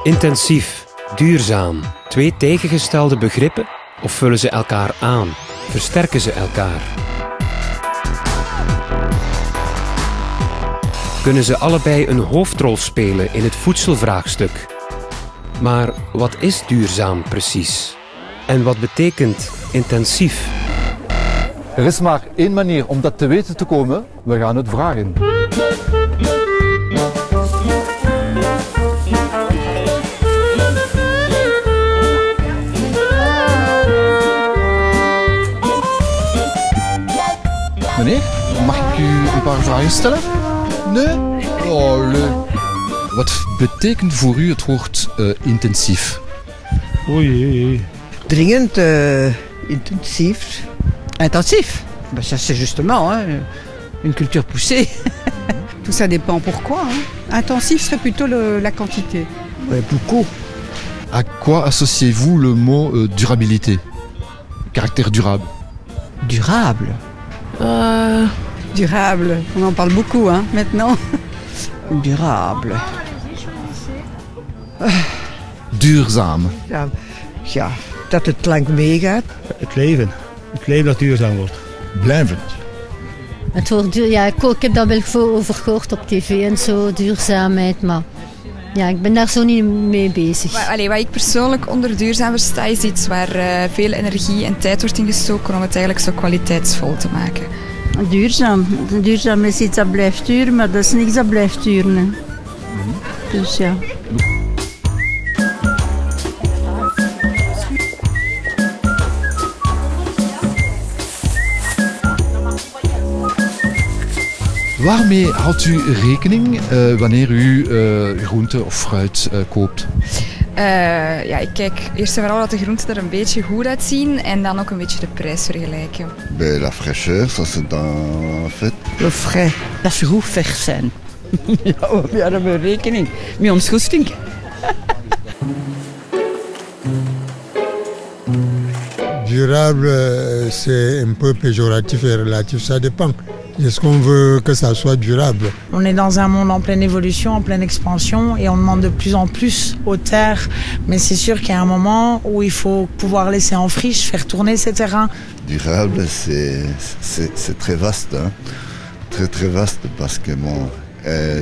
Intensief, duurzaam. Twee tegengestelde begrippen of vullen ze elkaar aan? Versterken ze elkaar? Kunnen ze allebei een hoofdrol spelen in het voedselvraagstuk? Maar wat is duurzaam precies? En wat betekent intensief? Er is maar één manier om dat te weten te komen. We gaan het vragen. Meneer, mag ik u een paar vragen stellen? Nee? Oh, leuk. Wat betekent voor u het woord intensief? Oei. Dringend, intensief. Intensif. Ben ça c'est justement une culture poussée. Tout ça dépend pourquoi. Intensif serait plutôt la quantité. Ouais, beaucoup. À quoi associez-vous le mot durabilité? Caractère durable. Durable. Durable, on en parle beaucoup maintenant. Durable. Duurzaam. Ja, dat het lang meegaat. Het leven dat duurzaam wordt. Blijvend. Het woord ja, ik heb daar wel veel over gehoord op tv en zo, duurzaamheid, maar ja, ik ben daar zo niet mee bezig. Wat ik persoonlijk onder duurzaam versta is iets waar veel energie en tijd wordt ingestoken om het eigenlijk zo kwaliteitsvol te maken. Duurzaam is iets dat blijft duren, maar dat is niks dat blijft duren. Hè. Dus ja. Waarmee houdt u rekening wanneer u groente of fruit koopt? Ik kijk eerst en vooral dat de groenten er een beetje goed uitzien en dan ook een beetje de prijs vergelijken. La fraîcheur, ça c'est en fait. Le frais, dat ze goed vers zijn. Ja, we hebben rekening met ons goesting. Durable, c'est un peu péjoratif et relatif, ça dépend. Est-ce qu'on veut que ça soit durable? On est dans un monde en pleine évolution, en pleine expansion et on demande de plus en plus aux terres. Mais c'est sûr qu'il y a un moment où il faut pouvoir laisser en friche, faire tourner ces terrains. Durable, c'est très vaste, hein? Très vaste parce que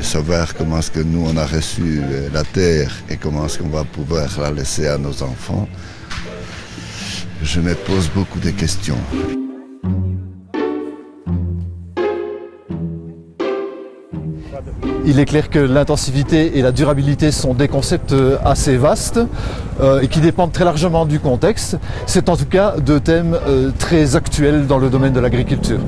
savoir comment est-ce que nous on a reçu la terre et comment est-ce qu'on va pouvoir la laisser à nos enfants, je me pose beaucoup de questions. Il est clair que l'intensivité et la durabilité sont des concepts assez vastes et qui dépendent très largement du contexte. C'est en tout cas deux thèmes très actuels dans le domaine de l'agriculture.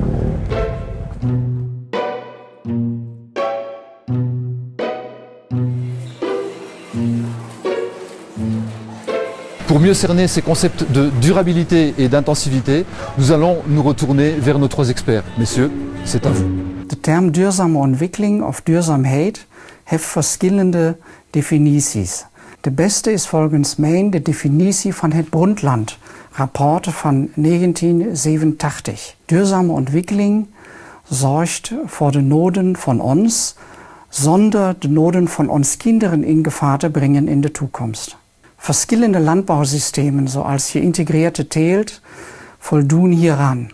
Pour mieux cerner ces concepts de durabilité et d'intensivité, nous allons nous retourner vers nos trois experts. Messieurs, c'est à vous. De term duurzame ontwikkeling of duurzaamheid heeft verschillende definities. De beste is volgens mij de definitie van het Brundtland, rapport van 1987. Duurzame ontwikkeling zorgt voor de noden van ons, zonder de noden van ons kinderen in gevaar te brengen in de toekomst. Verschillende landbouwsystemen, zoals geïntegreerde teelt, voldoen hieraan.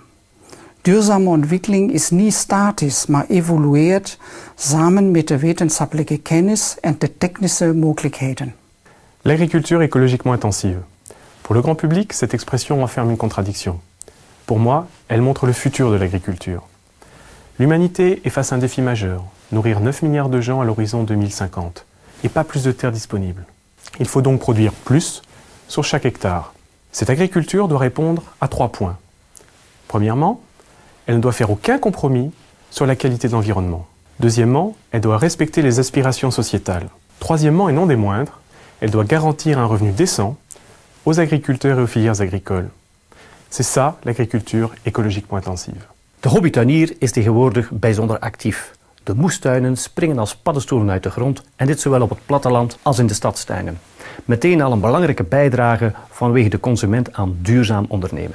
Duurzame ontwikkeling is niet statisch, maar evolueert samen met de wetenschappelijke kennis en de technische mogelijkheden. L'agriculture écologiquement intensive. Pour le grand public, cette expression renferme une contradiction. Pour moi, elle montre le futur de l'agriculture. L'humanité est face à un défi majeur, nourrir 9 milliards de gens à l'horizon 2050, et pas plus de terres disponibles. Il faut donc produire plus sur chaque hectare. Cette agriculture doit répondre à 3 points. Premièrement, elle ne doit faire aucun compromis sur la qualité de l'environnement. Deuxièmement, elle doit respecter les aspirations sociétales. Troisièmement, et non des moindres, elle doit garantir un revenu décent aux agriculteurs et aux filières agricoles. C'est ça, l'agriculture écologiquement intensive. De hobbytuinier is tegenwoordig bijzonder actief. De moestuinen springen als paddenstoelen uit de grond en dit zowel op het platteland als in de stadstuinen. Meteen al een belangrijke bijdrage vanwege de consument aan duurzaam ondernemen.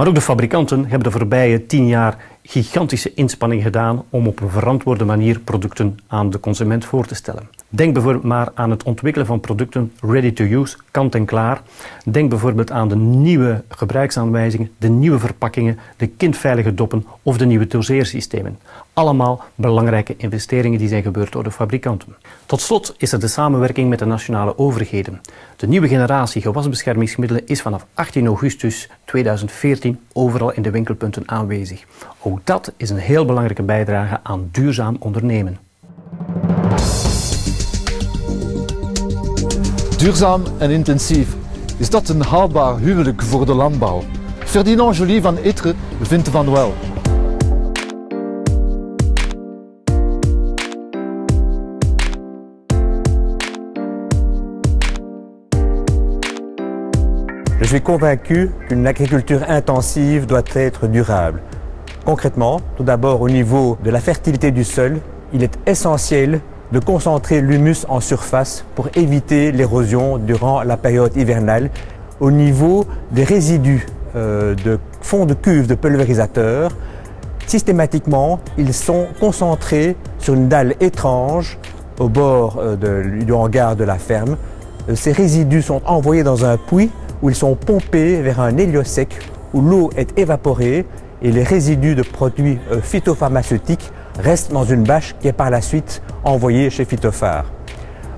Maar ook de fabrikanten hebben de voorbije 10 jaar gigantische inspanningen gedaan om op een verantwoorde manier producten aan de consument voor te stellen. Denk bijvoorbeeld maar aan het ontwikkelen van producten ready to use, kant en klaar. Denk bijvoorbeeld aan de nieuwe gebruiksaanwijzingen, de nieuwe verpakkingen, de kindveilige doppen of de nieuwe doseersystemen. Allemaal belangrijke investeringen die zijn gebeurd door de fabrikanten. Tot slot is er de samenwerking met de nationale overheden. De nieuwe generatie gewasbeschermingsmiddelen is vanaf 18 augustus 2014 overal in de winkelpunten aanwezig. Ook dat is een heel belangrijke bijdrage aan duurzaam ondernemen. Duurzaam en intensief. Is dat een haalbaar huwelijk voor de landbouw? Ferdinand Joly van Ittre vindt van wel. Je suis convaincu qu'une agriculture intensive doit être durable. Concrètement, tout d'abord au niveau de la fertilité du sol, il est essentiel de concentrer l'humus en surface pour éviter l'érosion durant la période hivernale. Au niveau des résidus de fond de cuve de pulvérisateur, systématiquement, ils sont concentrés sur une dalle étrange au bord du hangar de la ferme. Ces résidus sont envoyés dans un puits où ils sont pompés vers un héliosec où l'eau est évaporée et les résidus de produits phytopharmaceutiques restent dans une bâche qui est par la suite envoyée chez Phytophare.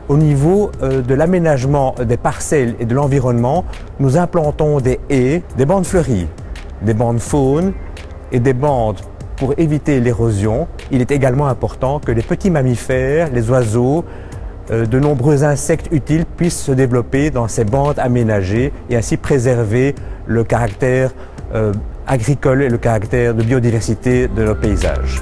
Au niveau de l'aménagement des parcelles et de l'environnement, nous implantons des haies, des bandes fleuries, des bandes faunes et des bandes pour éviter l'érosion. Il est également important que les petits mammifères, les oiseaux, de nombreux insectes utiles puissent se développer dans ces bandes aménagées et ainsi préserver le caractère agricole et le caractère de biodiversité de nos paysages.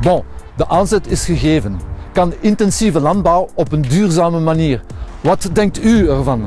Bon, de aanzet is gegeven. Kan intensieve landbouw op een duurzame manier? Wat denkt u ervan?